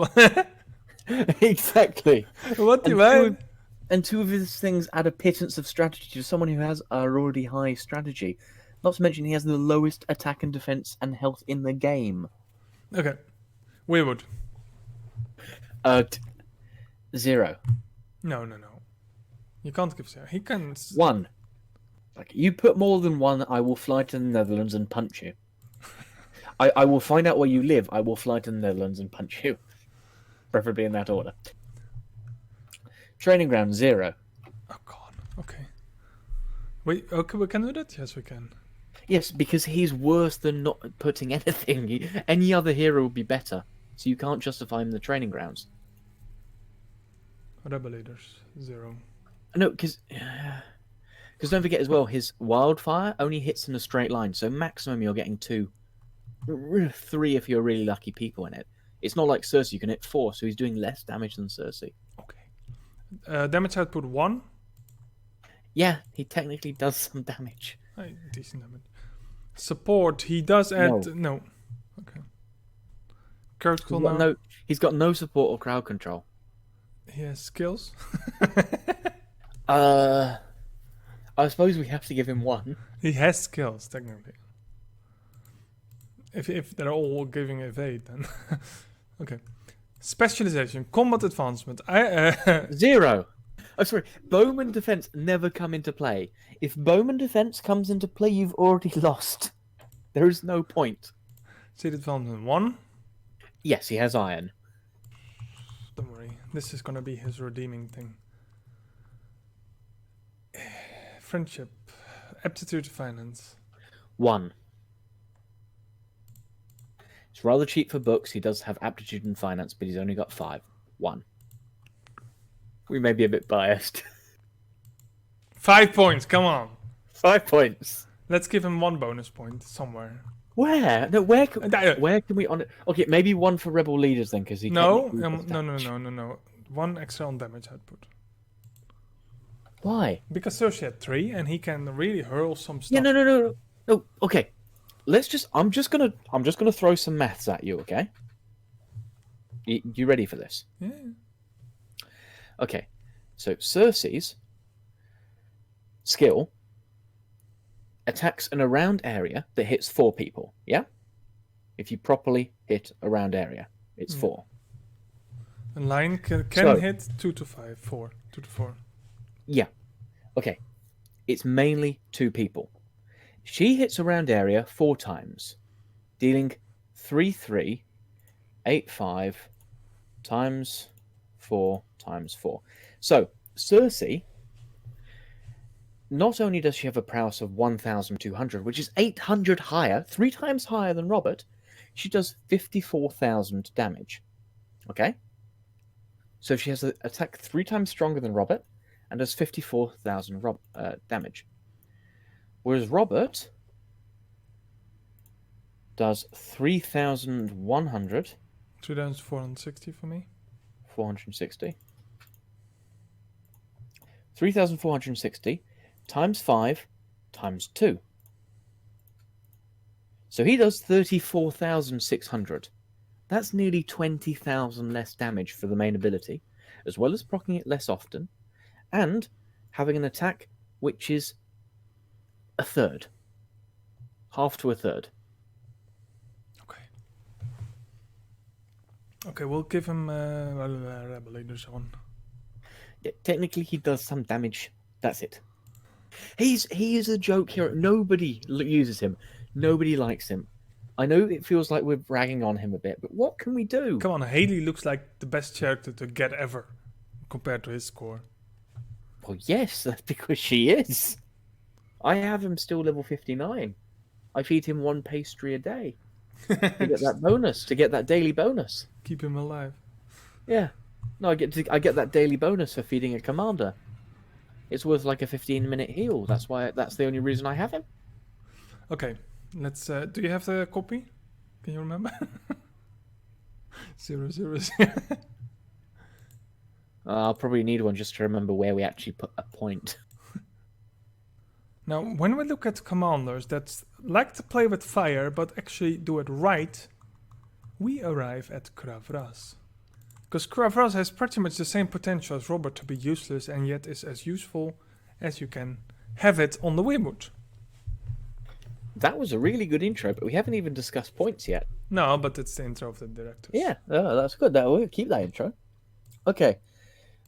Exactly. What do you mean? And 2 of his things add a pittance of strategy to someone who has a already high strategy. Not to mention he has the lowest attack and defense and health in the game. Okay. Weirwood. 0. No. You can't give 0. He can... 1. Like, you put more than 1, I will fly to the Netherlands and punch you. I will find out where you live. I will fly to the Netherlands and punch you. Preferably in that order. Training ground 0. Oh god. Okay. Wait. Okay, we can do that. Yes, we can. Yes, because he's worse than not putting anything. Any other hero would be better. So you can't justify him in the training grounds. Rebel leaders 0. No, because don't forget as well, his wildfire only hits in a straight line. So maximum you're getting 2, 3 if you're really lucky people in it. It's not like Cersei, you can hit 4, so he's doing less damage than Cersei. Okay. Damage output 1. Yeah, he technically does some damage. Decent damage. Support, he does add... No. Okay. Crowd control now. He's got no support or crowd control. He has skills. I suppose we have to give him 1. He has skills, technically. If they're all giving evade, then... Okay. Specialization, combat advancement. 0. Oh, sorry. Bowman defense never come into play. If Bowman defense comes into play, you've already lost. There is no point. Seed advancement 1. Yes, he has iron. Don't worry. This is gonna be his redeeming thing. Friendship. Aptitude finance. 1. It's rather cheap for books. He does have aptitude and finance, but he's only got 5. 1. We may be a bit biased. 5 points, come on. 5 points. Let's give him 1 bonus point somewhere. Where? No, where can we on it? Okay, maybe 1 for rebel leaders then, because he No. 1 extra on damage output. Why? Because Cersei had 3, and he can really hurl some stuff. Yeah, no. Okay, let's just. I'm just gonna throw some maths at you. Okay. You ready for this? Yeah. Okay, so Cersei's skill attacks an around area that hits 4 people. Yeah. If you properly hit a round area, it's 4. A line can hit 2 to 5, 4, 2 to 4. Yeah. Okay. It's mainly 2 people. She hits a round area 4 times, dealing 3, 8, 5 times 4 times 4. So Cersei, not only does she have a prowess of 1,200, which is 800 higher, 3 times higher than Robert, she does 54,000 damage. Okay? So she has an attack 3 times stronger than Robert and does 54,000 damage. Whereas Robert does 3,100. 3,460 for me. 460. 3,460 times 5 times 2. So he does 34,600. That's nearly 20,000 less damage for the main ability. as well as proccing it less often, and having an attack which is a third. Half to a third. Okay, we'll give him Baelish one. Yeah, technically, he does some damage. That's it. He is a joke hero. Nobody uses him. Nobody likes him. I know it feels like we're bragging on him a bit, but what can we do? Come on, Haley looks like the best character to get ever, compared to his score. Well, yes, that's because she is. I have him still level 59. I feed him one pastry a day to get that bonus, to get that daily bonus. Keep him alive. Yeah. No, I get that daily bonus for feeding a commander. It's worth like a 15-minute heal. That's the only reason I have him. Okay, let's. Do you have the copy? Can you remember? 000. I'll probably need one just to remember where we actually put a point. Now, when we look at commanders that like to play with fire but actually do it right, we arrive at Kravras. Because Kravras has pretty much the same potential as Robert to be useless and yet is as useful as you can have it on the Weirwood. That was a really good intro, but we haven't even discussed points yet. No, but it's the intro of the directors. Yeah, that's good. We'll keep that intro. Okay,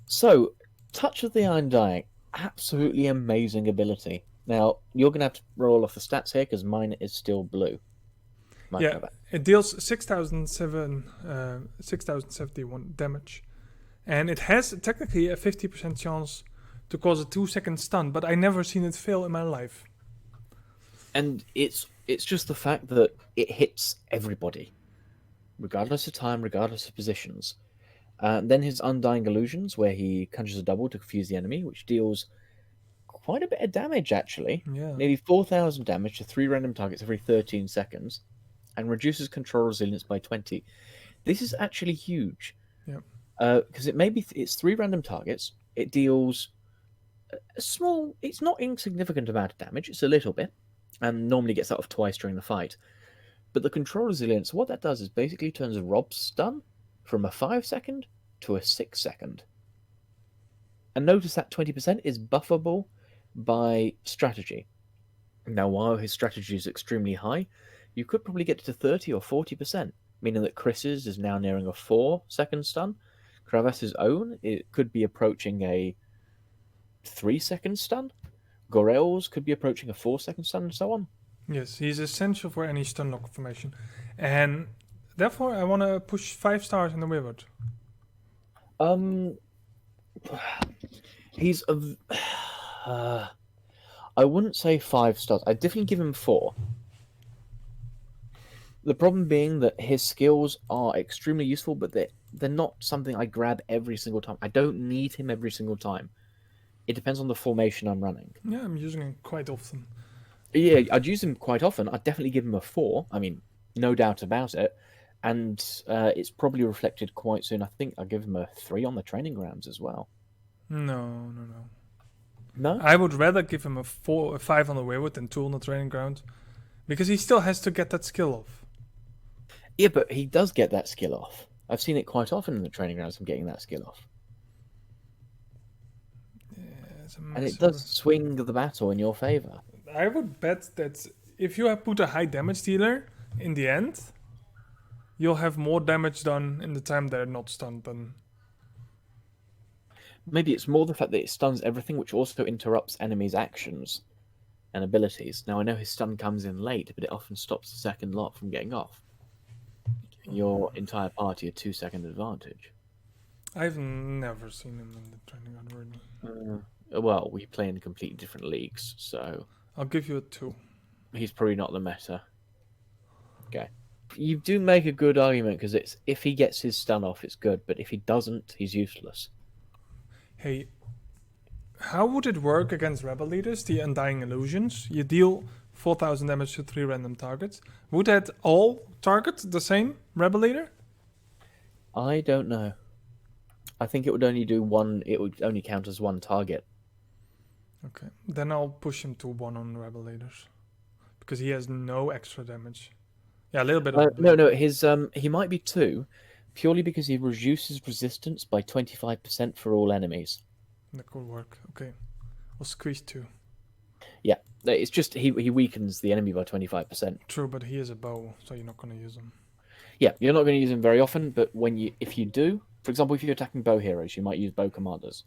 so Touch of the Undying, absolutely amazing ability. Now, you're going to have to roll off the stats here because mine is still blue. Yeah, it deals 6,071 damage. And it has technically a 50% chance to cause a 2-second stun, but I never seen it fail in my life. And it's just the fact that it hits everybody, regardless of time, regardless of positions. Then his Undying Illusions, where he conjures a double to confuse the enemy, which deals quite a bit of damage, actually. Yeah. Nearly 4,000 damage to 3 random targets every 13 seconds, and reduces control resilience by 20. This is actually huge. Yeah. Because it's 3 random targets. It deals a small, it's not insignificant amount of damage. It's a little bit, and normally gets out of twice during the fight. But the control resilience, what that does is basically turns Rob's stun from a 5-second to a 6-second. And notice that 20% is buffable by strategy. Now, while his strategy is extremely high, you could probably get to 30 or 40%, meaning that Chris's is now nearing a 4-second stun. Kravas's own, it could be approaching a 3-second stun. Gorel's could be approaching a 4-second stun, and so on. Yes, he's essential for any stun lock formation. And therefore, I want to push 5 stars in the Weirwood. He's I wouldn't say 5 stars. I'd definitely give him 4. The problem being that his skills are extremely useful, but they're not something I grab every single time. I don't need him every single time. It depends on the formation I'm running. Yeah, I'm using him quite often. Yeah, I'd use him quite often. I'd definitely give him a 4. I mean, no doubt about it. And it's probably reflected quite soon. I think I'll give him a 3 on the training grounds as well. No. No? I would rather give him a 5 on the Weirwood than 2 on the training ground. Because he still has to get that skill off. Yeah, but he does get that skill off. I've seen it quite often in the training grounds, him getting that skill off. And it does swing the battle in your favor. I would bet that if you have put a high damage dealer in the end, you'll have more damage done in the time they're not stunned than... Maybe it's more the fact that it stuns everything, which also interrupts enemies' actions and abilities. Now, I know his stun comes in late, but it often stops the second lot from getting off. Your entire party a 2-second advantage. I've never seen him in the training ground really. Well, we play in completely different leagues, so... I'll give you a 2. He's probably not the meta. Okay. You do make a good argument, because it's if he gets his stun off, it's good, but if he doesn't, he's useless. Hey, how would it work against Rebel Leaders, the Undying Illusions? You deal 4,000 damage to 3 random targets. Would that all target the same Rebel Leader? I don't know. I think it would only do one. It would only count as one target. Okay, then I'll push him to 1 on Rebel Leaders. Because he has no extra damage. Yeah, a little bit of... No, his he might be 2, purely because he reduces resistance by 25% for all enemies. That could work. Okay. We'll squeeze 2. Yeah, it's just he weakens the enemy by 25%. True, but he is a bow, so you're not going to use him. Yeah, you're not going to use him very often, but if you do, for example, if you're attacking bow heroes, you might use bow commanders.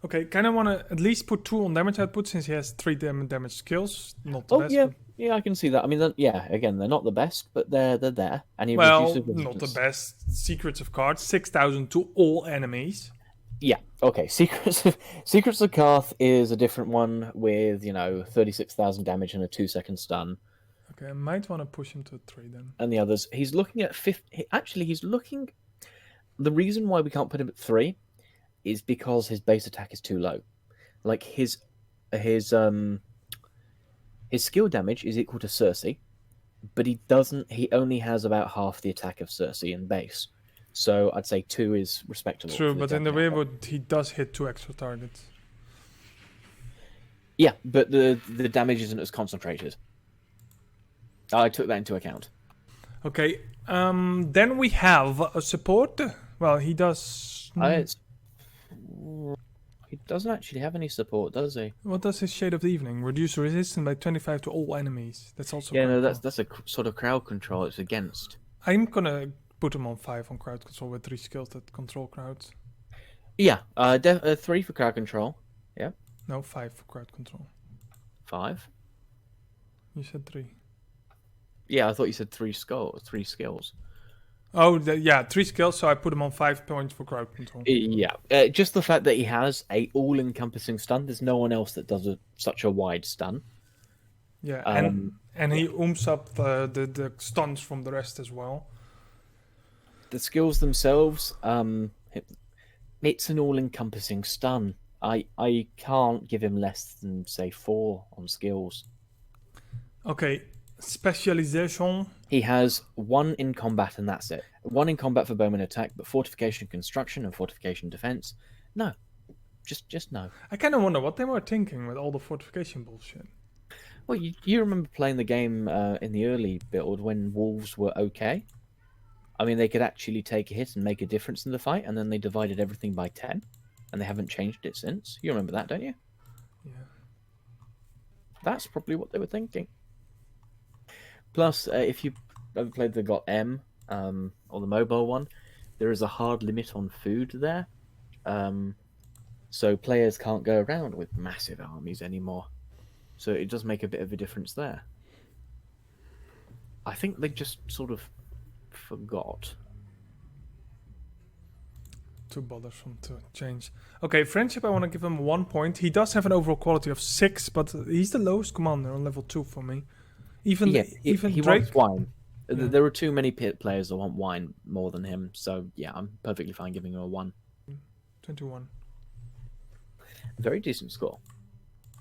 Okay, kind of want to at least put 2 on damage output since he has 3 damage skills. Not the best. Yeah, I can see that. I mean, yeah, again, they're not the best, but they're there, and he well, reduces resistance. Not the best. Secrets of Cards, 6,000 to all enemies. Yeah, okay. Secrets of Karth is a different one with 36,000 damage and a 2-second stun. Okay, I might want to push him to 3 then. And the others, he's looking at 50. Actually, he's looking. The reason why we can't put him at 3 is because his base attack is too low. Like his skill damage is equal to Cersei, but he only has about half the attack of Cersei in base. So I'd say 2 is respectable. True, but in the Raymond, he does hit 2 extra targets. Yeah, but the damage isn't as concentrated. I took that into account. Okay, then we have a support. Well, he does... He doesn't actually have any support, does he? What does his Shade of the Evening? Reduce resistance by 25 to all enemies. That's also that's a sort of crowd control it's against. I'm gonna put him on 5 on crowd control with 3 skills that control crowds. Yeah, 3 for crowd control. Yeah. No, 5 for crowd control. 5? You said 3. Yeah, I thought you said 3 skills. Oh, 3 skills, so I put him on 5 points for crowd control. Yeah, just the fact that he has a all-encompassing stun. There's no one else that does such a wide stun. Yeah, and he ooms up the stuns from the rest as well. The skills themselves, it's an all-encompassing stun. I can't give him less than, say, 4 on skills. Okay, specialization. He has 1 in combat and that's it. 1 in combat for bowman attack, but fortification construction and fortification defense, no. Just no. I kind of wonder what they were thinking with all the fortification bullshit. Well, you remember playing the game in the early build when wolves were okay? I mean, they could actually take a hit and make a difference in the fight, and then they divided everything by 10, and they haven't changed it since. You remember that, don't you? Yeah. That's probably what they were thinking. Plus, if you ever played the Got M, or the mobile one, there is a hard limit on food there. So players can't go around with massive armies anymore. So it does make a bit of a difference there. I think they just sort of forgot. Too bothersome to change. Okay, friendship, I want to give him 1 point. He does have an overall quality of 6, but he's the lowest commander on level 2 for me. Even he Drake. wants wine. Yeah. There are too many players that want wine more than him. So yeah, I'm perfectly fine giving him a 1. 21. Very decent score.